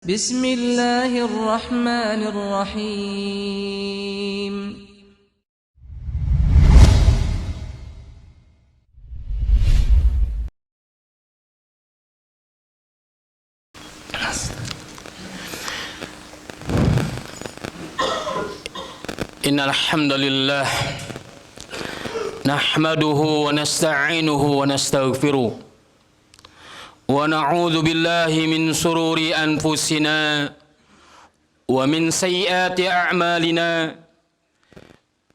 بسم الله الرحمن الرحيم إن الحمد لله نحمده ونستعينه ونستغفره ونعوذ بالله من شرور أنفسنا ومن سيئات أعمالنا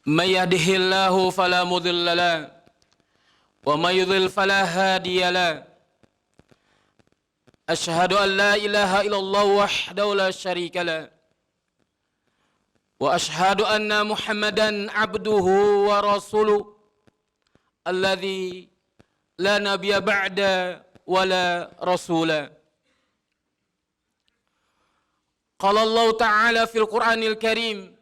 من يهده الله فلا مضل له ومن يضلل فلا هادي له أشهد أن لا إله إلا الله وحده لا شريك له وأشهد أن محمدًا عبده ورسوله الذي لا نبي بعد ولا رسول. قال الله تعالى في القرآن الكريم: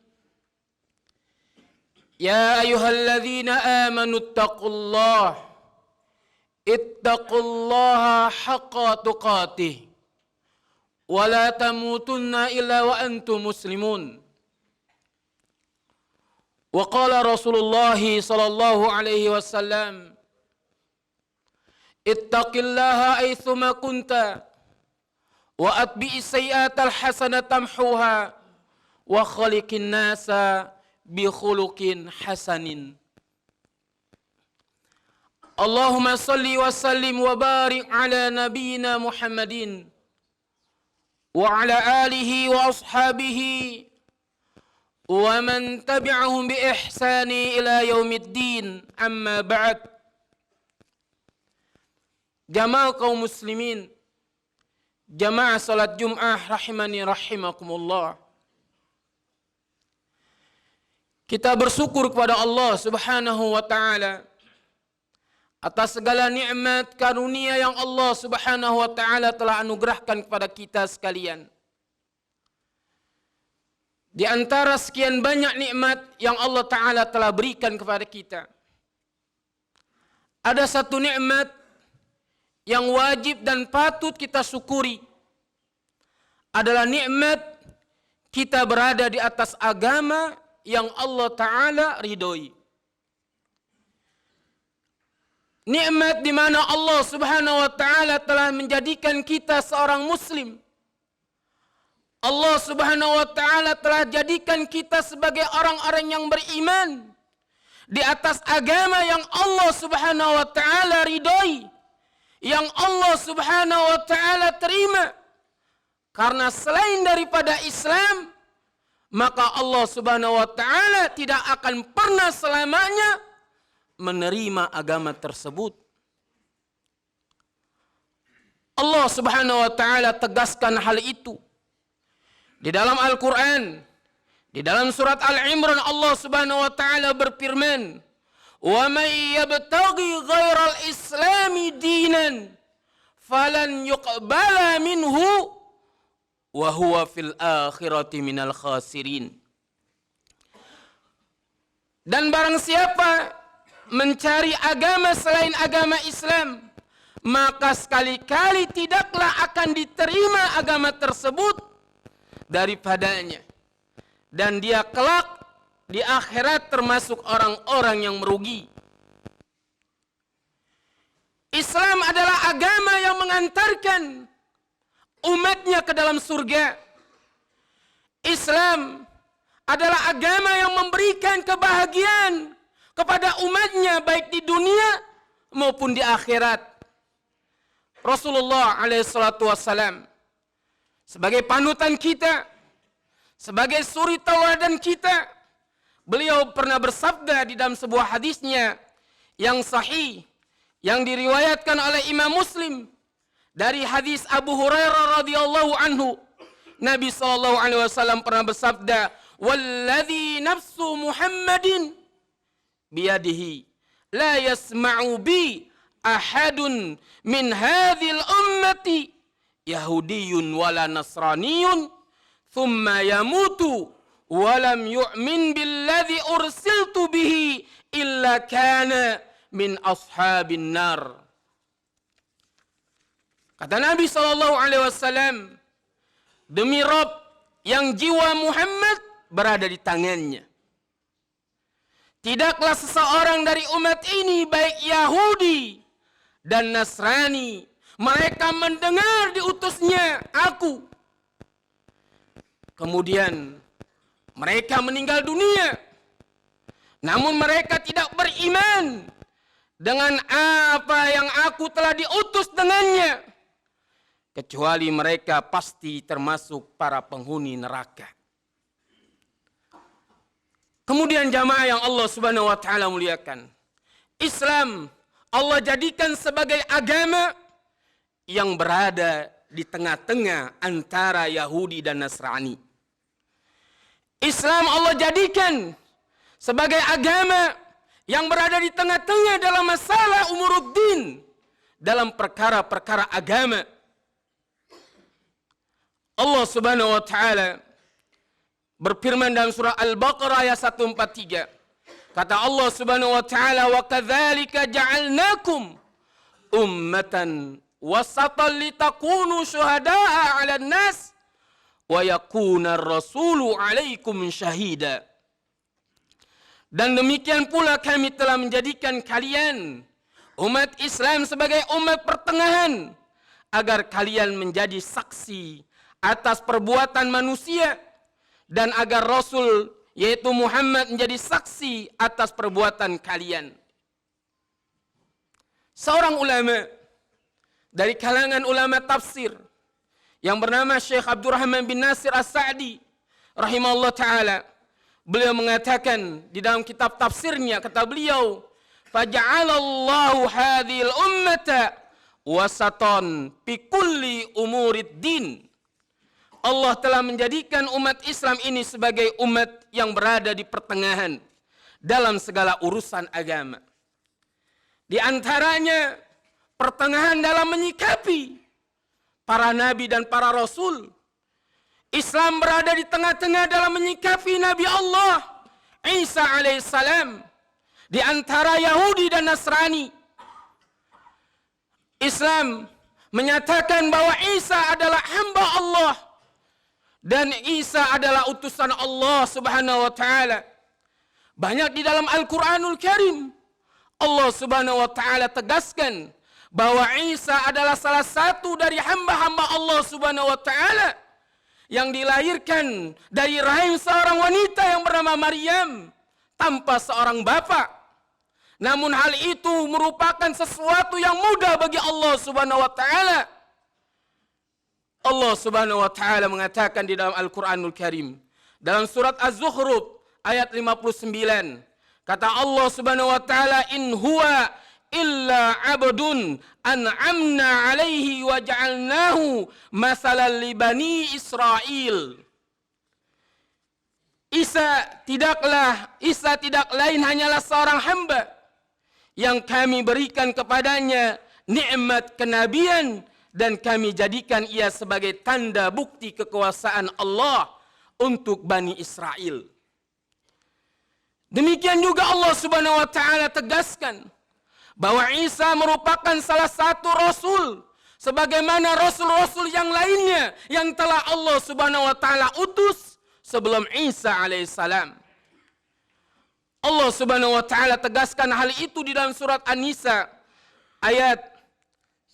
يا أيها الذين آمنوا اتقوا الله حق تقاته ولا تموتن إلا وأنتم مسلمون. وقال رسول الله صلى الله عليه وسلم: اتق الله أيثما كنت وأتبع السيئات الحسنة تمحوها وخلق الناس بخلق حسن. اللهم صل وسلم وبارك على نبينا محمد وعلى آله وأصحابه ومن تبعهم بإحسان إلى يوم الدين. أما بعد. Jamaah kaum muslimin, jamaah salat Jum'ah rahimani rahimakumullah. Kita bersyukur kepada Allah Subhanahu wa taala atas segala nikmat karunia yang Allah Subhanahu wa taala telah anugerahkan kepada kita sekalian. Di antara sekian banyak nikmat yang Allah Ta'ala telah berikan kepada kita, ada satu nikmat yang wajib dan patut kita syukuri, adalah nikmat kita berada di atas agama yang Allah Ta'ala ridhoi. Nikmat di mana Allah Subhanahu wa Ta'ala telah menjadikan kita seorang muslim. Allah Subhanahu wa taala telah jadikan kita sebagai orang-orang yang beriman di atas agama yang Allah Subhanahu wa taala ridhoi, yang Allah Subhanahu wa taala terima. Karena selain daripada Islam, maka Allah Subhanahu wa taala tidak akan pernah selamanya menerima agama tersebut. Allah Subhanahu wa taala tegaskan hal itu di dalam Al-Quran. Di dalam surat Al-Imran Allah Subhanahu wa taala berfirman: "Wa may yabtaghi ghairal islami dinan falan yuqbala minhu wa huwa fil akhirati minal khasirin." Dan barang siapa mencari agama selain agama Islam, maka sekali-kali tidaklah akan diterima agama tersebut daripadanya, dan dia kelak di akhirat termasuk orang-orang yang merugi. Islam adalah agama yang mengantarkan umatnya ke dalam surga. Islam adalah agama yang memberikan kebahagiaan kepada umatnya baik di dunia maupun di akhirat. Rasulullah SAW sebagai panutan kita, sebagai suri tauladan kita, beliau pernah bersabda di dalam sebuah hadisnya yang sahih, yang diriwayatkan oleh Imam Muslim dari hadis Abu Hurairah radhiyallahu anhu. Nabi SAW pernah bersabda, "Walladzi nafsu Muhammadin biyadihi la yasma'u bi ahadun min hadhil ummati Yahudiyun wala Nasraniyun thumma yamutu walam yu'min billadhi ursiltu bihi illa kana min ashabin nar." Kata Nabi SAW, demi Rabb yang jiwa Muhammad berada di tangannya. Tidaklah seseorang dari umat ini, baik Yahudi dan Nasrani, mereka mendengar diutusnya aku, kemudian mereka meninggal dunia, namun mereka tidak beriman dengan apa yang aku telah diutus dengannya, kecuali mereka pasti termasuk para penghuni neraka. Kemudian jamaah yang Allah Subhanahu wa taala muliakan, Islam Allah jadikan sebagai agama yang berada di tengah-tengah antara Yahudi dan Nasrani. Islam Allah jadikan sebagai agama yang berada di tengah-tengah dalam masalah umuruddin, dalam perkara-perkara agama. Allah Subhanahu wa taala berfirman dalam surah Al-Baqarah ayat 143. Kata Allah Subhanahu wa taala, "Wa kadzalika ja'alnakum ummatan wasatan litakunu syuhada'a 'alan nas wa yakuna ar-rasulu 'alaikum syahida." Dan demikian pula kami telah menjadikan kalian umat Islam sebagai umat pertengahan, agar kalian menjadi saksi atas perbuatan manusia, dan agar Rasul yaitu Muhammad menjadi saksi atas perbuatan kalian. Seorang ulama dari kalangan ulama tafsir yang bernama Syekh Abdurrahman bin Nasir As-Sa'di rahimahullah ta'ala, beliau mengatakan di dalam kitab tafsirnya, kata beliau, "Faja'alallahu hadhil ummata wasatan fi kulli umurid din." Allah telah menjadikan umat Islam ini sebagai umat yang berada di pertengahan dalam segala urusan agama. Di antaranya pertengahan dalam menyikapi para nabi dan para rasul. Islam berada di tengah-tengah dalam menyikapi Nabi Allah Isa alaihissalam di antara Yahudi dan Nasrani. Islam menyatakan bahwa Isa adalah hamba Allah dan Isa adalah utusan Allah Subhanahu wa taala. Banyak di dalam Al-Qur'anul Karim Allah Subhanahu wa taala tegaskan bahwa Isa adalah salah satu dari hamba-hamba Allah Subhanahu wa taala yang dilahirkan dari rahim seorang wanita yang bernama Maryam tanpa seorang bapa. Namun hal itu merupakan sesuatu yang mudah bagi Allah Subhanahu wa taala. Allah Subhanahu wa taala mengatakan di dalam Al-Qur'anul Karim dalam surat Az-Zukhruf ayat 59, kata Allah Subhanahu wa taala, "In huwa illa 'abdun an'amna 'alaihi wa ja'alnahu masalan li bani Israil." Isa tidak lain hanyalah seorang hamba yang kami berikan kepadanya nikmat kenabian, dan kami jadikan ia sebagai tanda bukti kekuasaan Allah untuk Bani Israel. Demikian juga Allah Subhanahu wa taala tegaskan bahwa Isa merupakan salah satu rasul sebagaimana rasul-rasul yang lainnya yang telah Allah Subhanahu wa taala utus sebelum Isa alaihissalam. Allah Subhanahu wa taala tegaskan hal itu di dalam surat An-Nisa ayat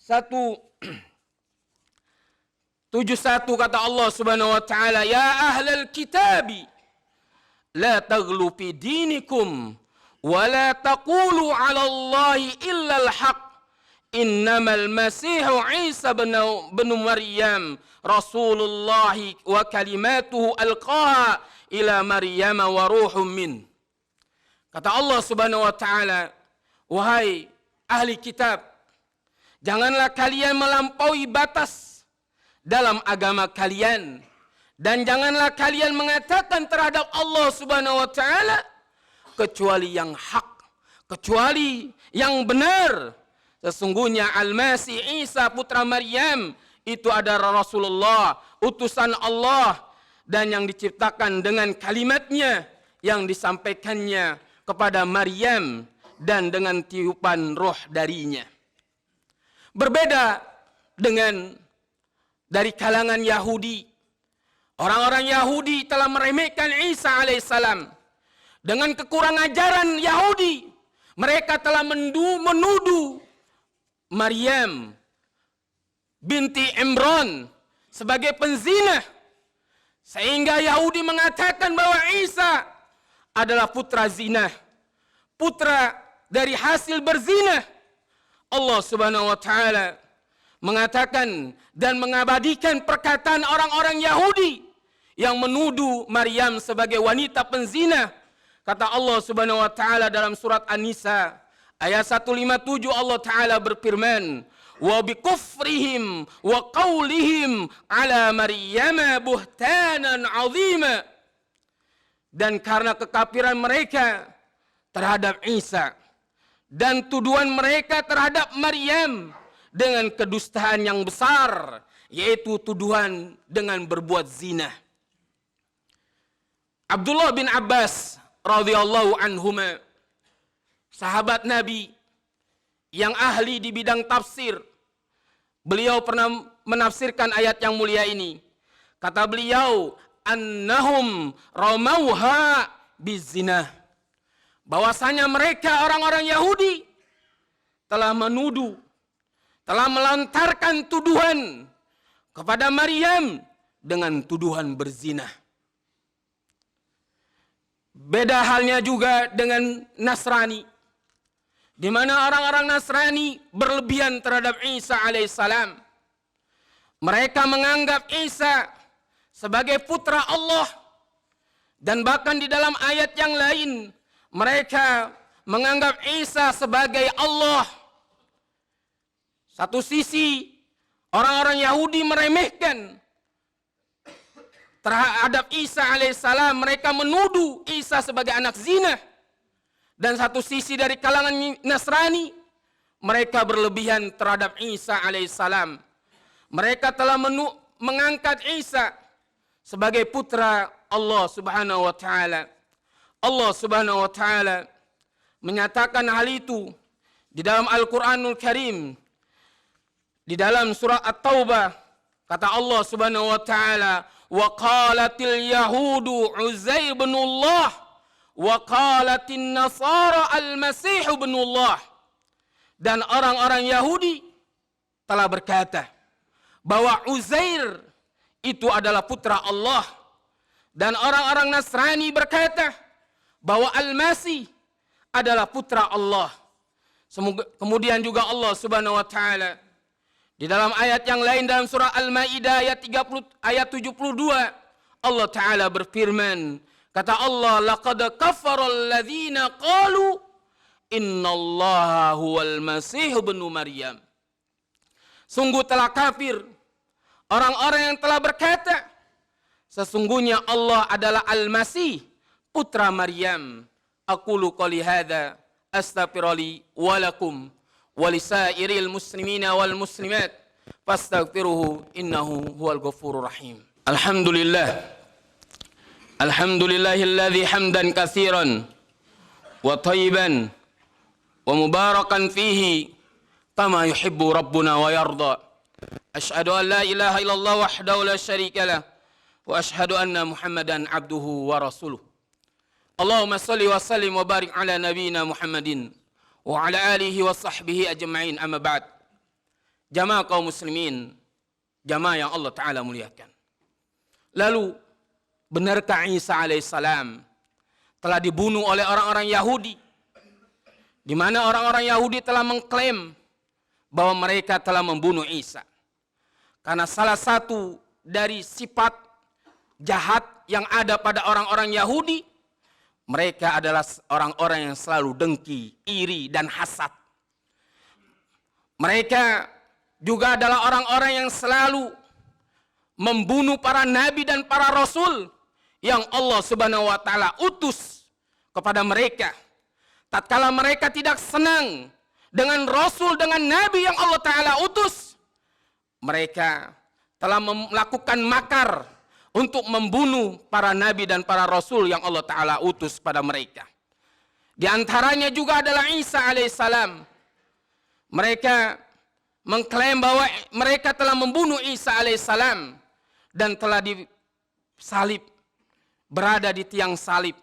171, kata Allah Subhanahu wa taala, "Ya ahlal kitabi la taghlu fi dinikum wa la taqulu 'ala Allahi illa al-haq. Innamal masihu Isa bin Maryam Rasulullah wa kalimatuhu alqaha ila Maryam wa ruhum min." Kata Allah Subhanahu wa taala, "Wahai ahli kitab, janganlah kalian melampaui batas dalam agama kalian, dan janganlah kalian mengatakan terhadap Allah Subhanahu wa taala kecuali yang hak, kecuali yang benar. Sesungguhnya Al-Masih Isa putra Maryam itu adalah Rasulullah, utusan Allah, dan yang diciptakan dengan kalimatnya yang disampaikannya kepada Maryam dan dengan tiupan roh darinya." Berbeda dengan dari kalangan Yahudi Orang-orang Yahudi telah meremehkan Isa alaihissalam. Dengan kekurangan ajaran Yahudi, mereka telah menuduh Maryam binti Imran sebagai penzina. Sehingga Yahudi mengatakan bahwa Isa adalah putra zina, putra dari hasil berzina. Allah Subhanahu wa taala mengatakan dan mengabadikan perkataan orang-orang Yahudi yang menuduh Maryam sebagai wanita penzina. Kata Allah Subhanahu wa taala dalam surat An-Nisa ayat 157, Allah taala berfirman, "Wa bikufrihim wa qaulihim ala Maryam buhtanan 'azima." Dan karena kekafiran mereka terhadap Isa dan tuduhan mereka terhadap Maryam dengan kedustaan yang besar, yaitu tuduhan dengan berbuat zina. Abdullah bin Abbas radhiyallahu anhuma, sahabat Nabi yang ahli di bidang tafsir, beliau pernah menafsirkan ayat yang mulia ini. Kata beliau, annahum ramauha bizina, bahwasanya mereka orang-orang Yahudi telah menuduh, telah melontarkan tuduhan kepada Maryam dengan tuduhan berzina. Beda halnya juga dengan Nasrani, di mana orang-orang Nasrani berlebihan terhadap Isa alaihissalam. Mereka menganggap Isa sebagai putra Allah, dan bahkan di dalam ayat yang lain mereka menganggap Isa sebagai Allah. Satu sisi orang-orang Yahudi meremehkan terhadap Isa alaihissalam, mereka menuduh Isa sebagai anak zina. Dan satu sisi dari kalangan Nasrani, mereka berlebihan terhadap Isa alaihissalam. Mereka telah mengangkat Isa sebagai putra Allah subhanahu wa ta'ala. Allah subhanahu wa ta'ala menyatakan hal itu di dalam Al-Quranul Karim. Di dalam surah At-Taubah, kata Allah subhanahu wa ta'ala, wa qalatil yahudu Uzair bin Allah wa qalatin nasara al-masih bin Allah. Dan orang-orang Yahudi telah berkata bahwa Uzair itu adalah putra Allah, dan orang-orang Nasrani berkata bahwa Al-Masih adalah putra Allah. Kemudian juga Allah subhanahu wa ta'ala di dalam ayat yang lain dalam surah Al-Maidah ayat 72, Allah Ta'ala berfirman, kata Allah, laqad kafara alladhina qalu innallaha huwal masih ibnu Maryam. Sungguh telah kafir orang-orang yang telah berkata, sesungguhnya Allah adalah Al-Masih, putra Maryam. Aqulu qali hadza astaghfirullah wa lakum walisairil muslimina wal muslimat fastaghfiruhu innahu huwal ghafurur rahim. Alhamdulillahilladzi hamdan katsiran wa thayyiban wa mubarakan fihi kama yuhibbu rabbuna wa yarda. Asyhadu an la ilaha illallah wahdahu la syarika lah wa asyhadu anna Muhammadan abduhu wa rasuluh. Allahumma shalli wa sallim wa barik ala nabiyyina Muhammadin wa ala alihi wa sahbihi ajma'in, amma ba'd. Jamaah kaum muslimin, jamaah yang Allah Ta'ala muliakan. Lalu, benarkah Isa alaihissalam telah dibunuh oleh orang-orang Yahudi? Di mana orang-orang Yahudi telah mengklaim bahwa mereka telah membunuh Isa. Karena salah satu dari sifat jahat yang ada pada orang-orang Yahudi, mereka adalah orang-orang yang selalu dengki, iri, dan hasad. Mereka juga adalah orang-orang yang selalu membunuh para nabi dan para rasul yang Allah subhanahu wa ta'ala utus kepada mereka. Tatkala mereka tidak senang dengan rasul, dengan nabi yang Allah ta'ala utus, mereka telah melakukan makar untuk membunuh para nabi dan para rasul yang Allah Ta'ala utus pada mereka. Di antaranya juga adalah Isa alaihissalam. Mereka mengklaim bahwa mereka telah membunuh Isa alaihissalam dan telah salib, berada di tiang salib.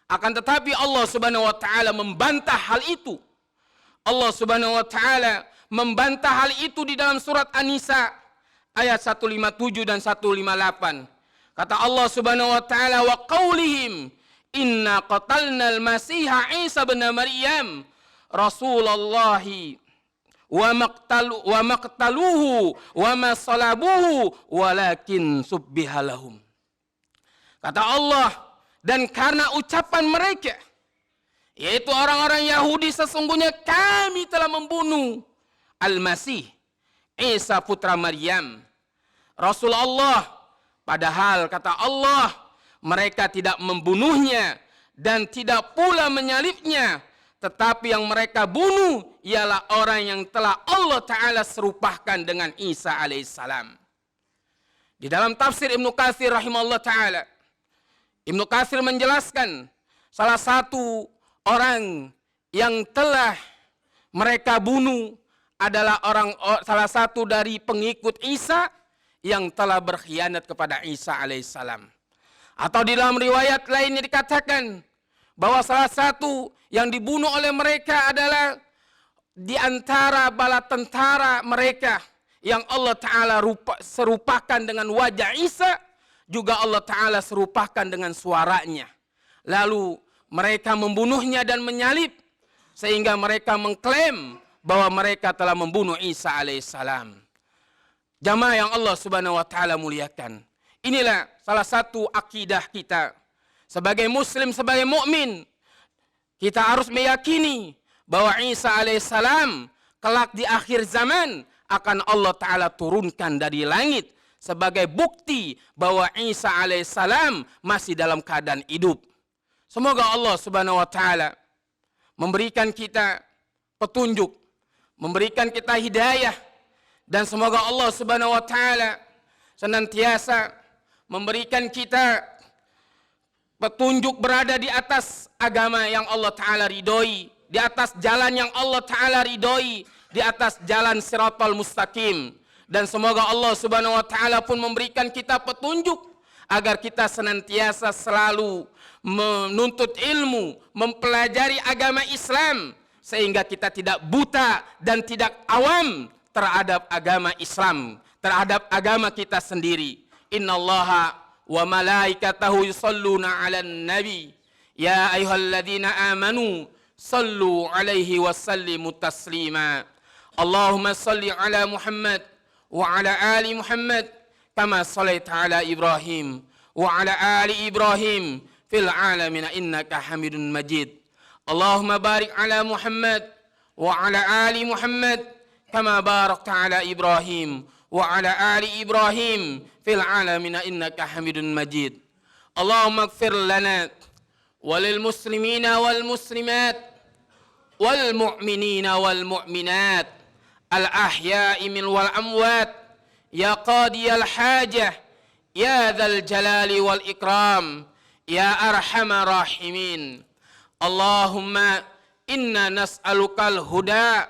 Akan tetapi Allah Subhanahu wa taala membantah hal itu. Allah Subhanahu wa taala membantah hal itu di dalam surat An-Nisa ayat 157 dan 158. Kata Allah Subhanahu wa taala, wa qaulihim inna qatalnal masiha Isa bin Maryam Rasulullahi wa maqtaluhu wa ma salabuhu walakin subbiha lahum. Kata Allah, dan karena ucapan mereka, yaitu orang-orang Yahudi, sesungguhnya kami telah membunuh Al-Masih, Isa putra Maryam, Rasulullah. Padahal kata Allah, mereka tidak membunuhnya dan tidak pula menyalibnya. Tetapi yang mereka bunuh ialah orang yang telah Allah Ta'ala serupakan dengan Isa alaihissalam. Di dalam tafsir Ibnu Katsir rahimahullah Ta'ala, Ibnu Katsir menjelaskan salah satu orang yang telah mereka bunuh adalah salah satu dari pengikut Isa yang telah berkhianat kepada Isa alaihissalam. Atau di dalam riwayat lainnya dikatakan bahwa salah satu yang dibunuh oleh mereka adalah di antara bala tentara mereka yang Allah Ta'ala serupakan dengan wajah Isa, juga Allah Ta'ala serupakan dengan suaranya. Lalu mereka membunuhnya dan menyalib, sehingga mereka mengklaim bahwa mereka telah membunuh Isa alaihissalam. Jamaah yang Allah Subhanahu wa taala muliakan. Inilah salah satu akidah kita sebagai muslim, sebagai mukmin. Kita harus meyakini bahwa Isa alaihissalam kelak di akhir zaman akan Allah Ta'ala turunkan dari langit sebagai bukti bahwa Isa alaihissalam masih dalam keadaan hidup. Semoga Allah Subhanahu wa taala memberikan kita petunjuk, memberikan kita hidayah, dan semoga Allah Subhanahu wa taala senantiasa memberikan kita petunjuk berada di atas agama yang Allah Ta'ala ridhoi, di atas jalan yang Allah Ta'ala ridhoi, di atas jalan siratal mustaqim. Dan semoga Allah Subhanahu wa taala pun memberikan kita petunjuk agar kita senantiasa selalu menuntut ilmu, mempelajari agama Islam, sehingga kita tidak buta dan tidak awam terhadap agama Islam, terhadap agama kita sendiri. Innallaha wa malaikatahu yusalluna 'alan nabi ya ayyuhalladzina amanu sallu 'alaihi wa sallimu taslima. Allahumma salli 'ala Muhammad wa 'ala ali Muhammad kama shallaita 'ala Ibrahim wa 'ala ali Ibrahim fil 'alamin innaka Hamidun Majid. Allahumma barik 'ala Muhammad wa 'ala ali Muhammad kama barakta 'ala Ibrahim wa 'ala ali Ibrahim fil 'alamin innaka Hamidun Majid. Allahumma ighfir lana walil muslimina wal muslimat wal mu'minina wal mu'minat al ahya'i min wal amwat ya qadiyal hajah ya dzal jalali wal ikram ya arhamar rahimin. Allahumma inna nas'alukal huda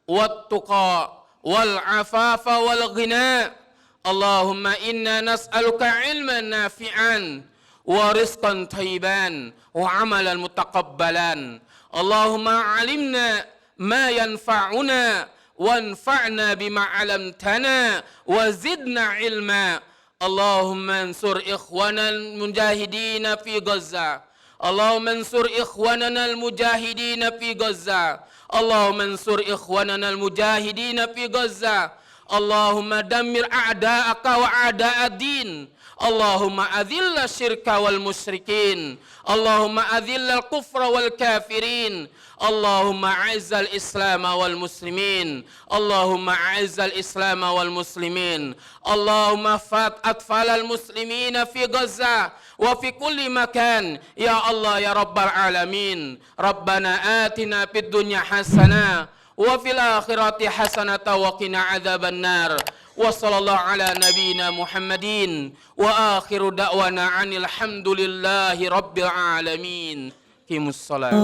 wat tuqa wal afafa wal ghina. Allahumma inna nas'aluka ilman nafi'an wa rizqan thayyiban wa amalan mutaqabbalan. Allahumma alimna ma yanfa'una wanfa'na bima 'allamtana wa zidna ilma. Allahumma ansur ikhwana al-mujahidin fi Gaza. Allahumma ansur ikhwanana al-mujahidin fi Gaza. Allahumma ansur ikhwanana al-mujahidin fi Gaza. Allahumma dammir a'da'aka wa a'da'ad-din. Allahumma adhilla syirka wal musyrikin. Allahumma adhilla al-kufra wal kafirin. Allahumma a'izzal islam wal muslimin. Allahumma a'izzal islam wal muslimin. Allahumma fat atfalal muslimina fi Gaza wa fi kulli makan. Ya Allah ya Rabbal alamin. Rabbana atina fid dunya hasanah wa fil akhirati hasanatan wa qina adzaban nar. Wa sallallahu ala nabiyyina Muhammadin wa akhiru da'wana anil hamdulillahi rabbil alamin. Qimus salat.